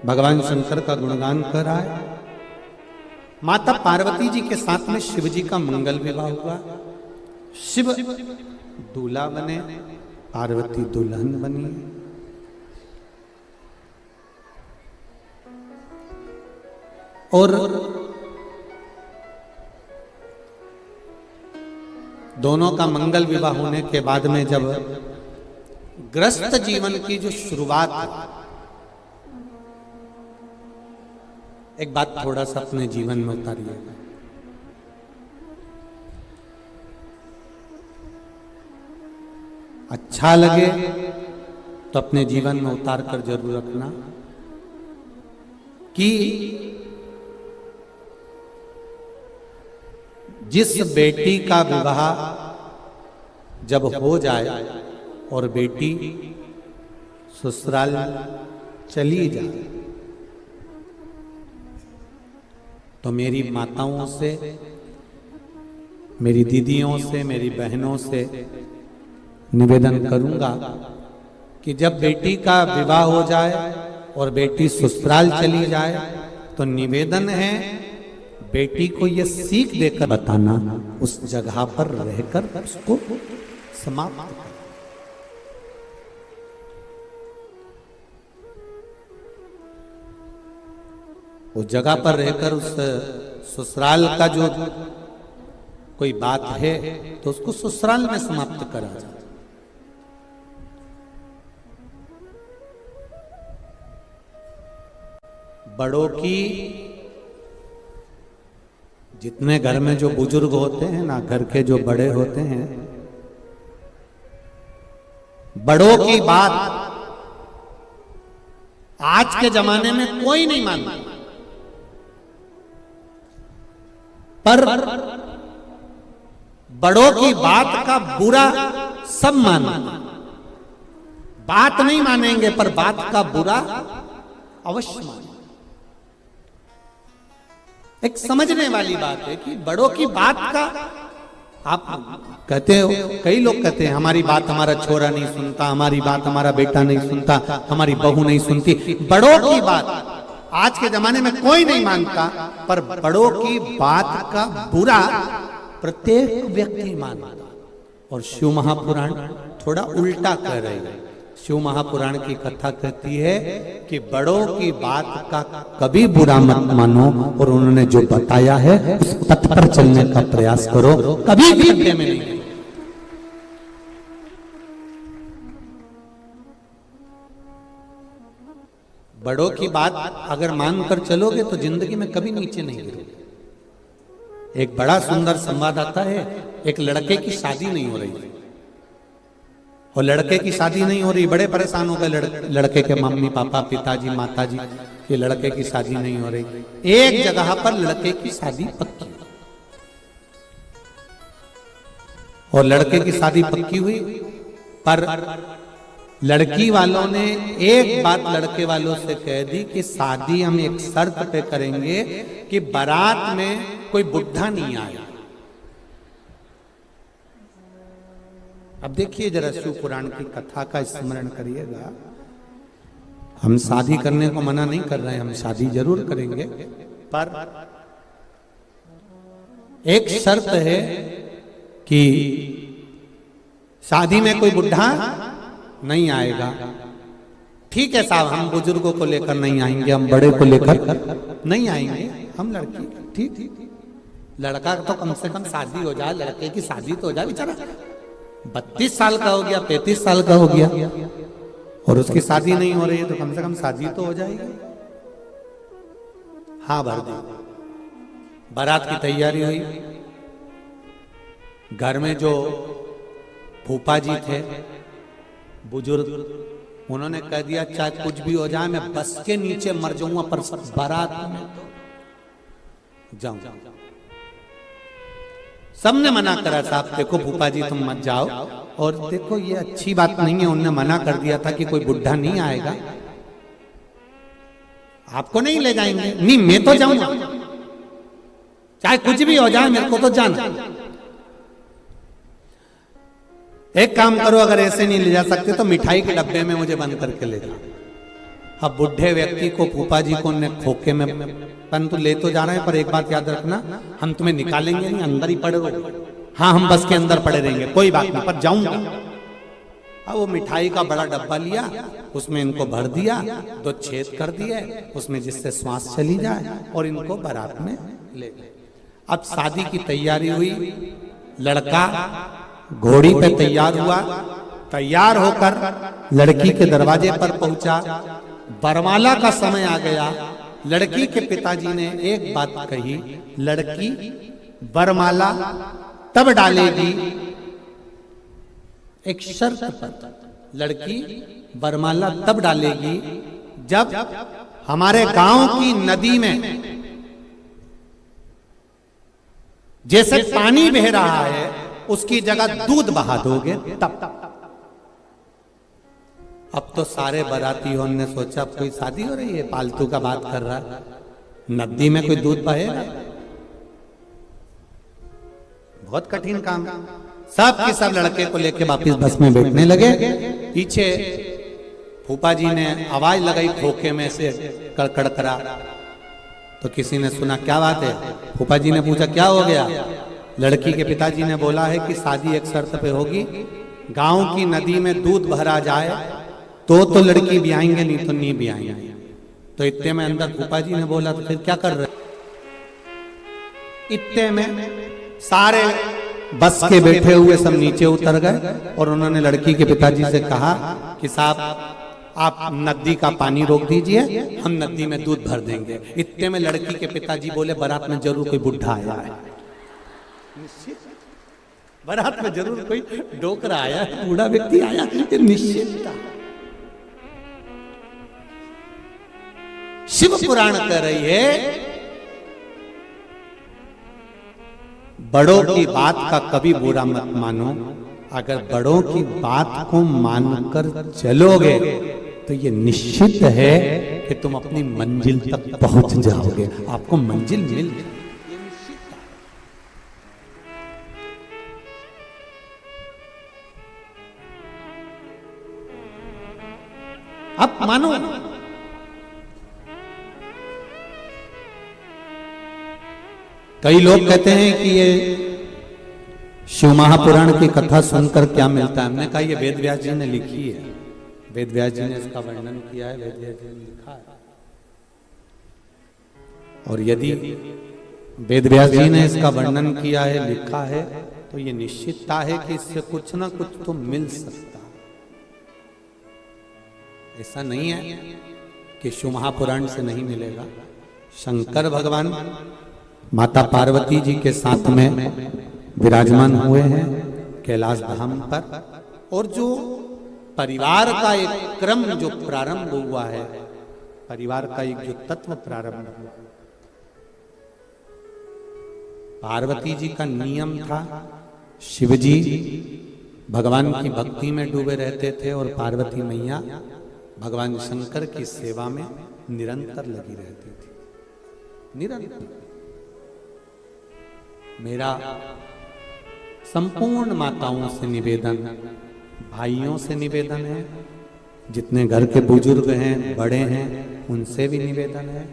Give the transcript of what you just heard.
भगवान शंकर का गुणगान कर रहा है। माता पार्वती जी के साथ में शिव जी का मंगल विवाह हुआ। शिव दूल्हा बने, पार्वती दुल्हन बनी। और दोनों का मंगल विवाह होने के बाद में जब ग्रस्त जीवन की जो शुरुआत, एक बात थोड़ा सा अपने जीवन में उतारिए। अच्छा लगे तो अपने जीवन में उतार कर जरूर रखना कि जिस बेटी का विवाह जब हो जाए और बेटी ससुराल चली जाए तो मेरी माताओं से, मेरी दीदियों से, मेरी बहनों से निवेदन करूंगा कि जब बेटी का विवाह हो जाए और बेटी ससुराल चली जाए तो निवेदन है बेटी को यह सीख देकर बताना, उस जगह पर रहकर उसको समाप्त कर। उस जगह पर रहकर उस ससुराल का जो कोई बात है तो उसको ससुराल में समाप्त करा जाए। बड़ों की, जितने घर में जो बुजुर्ग होते हैं ना, घर के जो बड़े होते हैं, बड़ों की बात आज के जमाने में कोई नहीं मानता, पर बड़ों की बात का बुरा सब मानते। बात नहीं मानेंगे पर बात का बुरा अवश्य मानेंगे। एक समझने वाली बात है कि बड़ों की बात का, आप कहते हो, कई लोग कहते हैं हमारी बात हमारा छोरा नहीं सुनता, हमारी बात हमारा बेटा नहीं सुनता, हमारी बहू नहीं सुनती। बड़ों की बात आज के जमाने में कोई नहीं मानता, पर बड़ों की बात का बुरा प्रत्येक व्यक्ति मानता। और शिव महापुराण थोड़ा उल्टा कह रहे हैं। शिव महापुराण की कथा कहती है कि बड़ों की बात का कभी बुरा मत मानो और उन्होंने जो बताया है उस पथ पर चलने का प्रयास करो, कभी भी खड्डे में नहीं। बड़ों की बात अगर मानकर चलोगे तो जिंदगी में कभी नीचे नहीं गिरोगे। एक बड़ा सुंदर संवाद आता है, एक लड़के की शादी नहीं हो रही और लड़के की शादी नहीं हो रही, बड़े परेशान हो गए लड़के के मम्मी पापा, पिताजी, माताजी कि लड़के की शादी नहीं हो रही। एक जगह पर लड़के की शादी पक्की और लड़के की शादी पक्की हुई, पर लड़की वालों ने एक बात लड़के वालों से कह दी कि शादी हम एक शर्त पे करेंगे कि बारात में कोई बुढ़ा नहीं आए। अब देखिए जरा शिव पुराण की कथा का स्मरण करिएगा। हम शादी करने को मना नहीं कर रहे हैं, हम शादी जरूर करेंगे, पर एक शर्त है कि शादी में कोई बुढ़ा नहीं आएगा। ठीक है साहब, हम बुजुर्गों को लेकर नहीं आएंगे, हम बड़े को लेकर नहीं आएंगे, हम लड़की, ठीक, लड़का तो कम से कम शादी हो जाए, लड़के की शादी तो हो जाए। बेचारा 32 साल का हो गया, 35 साल का हो गया और उसकी शादी नहीं हो रही है, तो कम से कम शादी तो हो जाएगी। हाँ भर दी। बारात की तैयारी हुई। घर में जो फूफा जी थे बुजुर्ग, उन्होंने कह दिया चाहे कुछ भी हो जाए मैं बस के नीचे मर जाऊंगा पर बारात में जाऊं। सबने मना करा, साहब देखो फूफा जी तुम मत जाओ, और देखो ये अच्छी बात नहीं है, उन्होंने मना कर दिया था कि कोई बुढ़ा नहीं आएगा, आपको नहीं ले जाएंगे। नहीं मैं तो जाऊंगा, चाहे कुछ भी हो जाए मेरे को तो जाना। एक काम करो, अगर ऐसे नहीं ले जा सकते तो मिठाई के डब्बे में मुझे बंद करके ले जाओ। अब बुढ़े व्यक्ति को फूफा जी को ने खोखे में, परंतु ले तो जा रहे हैं, पर एक बात याद रखना, हम तुम्हें निकालेंगे नहीं, अंदर ही पड़े रहो। हाँ, हम बस के अंदर पड़े रहेंगे, कोई बात नहीं, पर जाऊंगा। अब वो मिठाई का बड़ा डब्बा लिया, उसमें इनको भर दिया, 2 छेद कर दिए उसमें, जिससे श्वास चली जाए, और इनको बारात में ले गए। अब शादी की तैयारी हुई, लड़का घोड़ी पे तैयार हुआ, तैयार होकर लड़की के दरवाजे पर पहुंचा। बरमाला का समय आ गया। लड़की के पिताजी ने एक बात कही, लड़की बरमाला तब डालेगी, एक शर्त पर, लड़की बरमाला तब डालेगी जब हमारे गांव की नदी में जैसे पानी बह रहा है उसकी जगह दूध बहा दोगे तब। अब तो सारे बारातियों ने सोचा कोई शादी हो रही है, फालतू का बात कर रहा है, नदी में कोई दूध बहेगा, बहुत कठिन काम। सब के सब लड़के को लेके वापिस बस में बैठने लगे। पीछे फूफा जी ने आवाज लगाई खोखे में से, कड़कड़ करा, तो किसी ने सुना क्या बात है। फूफा जी ने पूछा क्या हो गया। लड़की के पिताजी ने बोला है कि शादी एक शर्त पे होगी, गांव की नदी में दूध भरा जाए तो लड़की भी आएंगे, नहीं तो नहीं भी आएंगे। तो इतने में अंदर फूफा जी ने बोला तो फिर क्या कर रहे। इतने में सारे बस के बैठे हुए सब नीचे उतर गए और उन्होंने लड़की के पिताजी से कहा कि साहब आप नदी का पानी रोक दीजिए, हम नदी में दूध भर देंगे। इतने में लड़की के पिताजी बोले बारात में जरूर कोई बुढ़ा आया है, बारात में जरूर कोई डोकरा आया है, बूढ़ा व्यक्ति आया, ये निश्चित था। शिव पुराण कह रही है बड़ों की बात का कभी बुरा मत मानो, अगर बड़ों की बात को मानकर चलोगे तो ये निश्चित है कि तुम अपनी मंजिल तक पहुंच जाओगे, आपको मंजिल मिल जाएगी। अब मानो कई लोग कहते हैं कि ये शिव महापुराण की कथा सुनकर क्या मिलता है। हमने कहा ये वेद व्यास जी ने लिखी है, वेद व्यास जी ने इसका वर्णन किया है, वेद व्यास जी ने लिखा है। और यदि वेद व्यास जी ने इसका वर्णन किया है, लिखा है, तो ये निश्चितता है कि इससे कुछ ना कुछ तो मिल सकता है। ऐसा नहीं है कि शिव महापुराण से नहीं मिलेगा। शंकर भगवान माता पार्वती जी के साथ में विराजमान हुए हैं कैलाश धाम पर, और जो परिवार का एक क्रम जो प्रारंभ हुआ है, परिवार का एक जो तत्व प्रारंभ हुआ, पार्वती जी का नियम था, शिव जी भगवान की भक्ति में डूबे रहते थे और पार्वती मैया भगवान शंकर की सेवा में निरंतर लगी रहती थी, निरंतर। मेरा संपूर्ण माताओं से निवेदन, भाइयों से निवेदन है, जितने घर के बुजुर्ग हैं, बड़े हैं, उनसे भी निवेदन है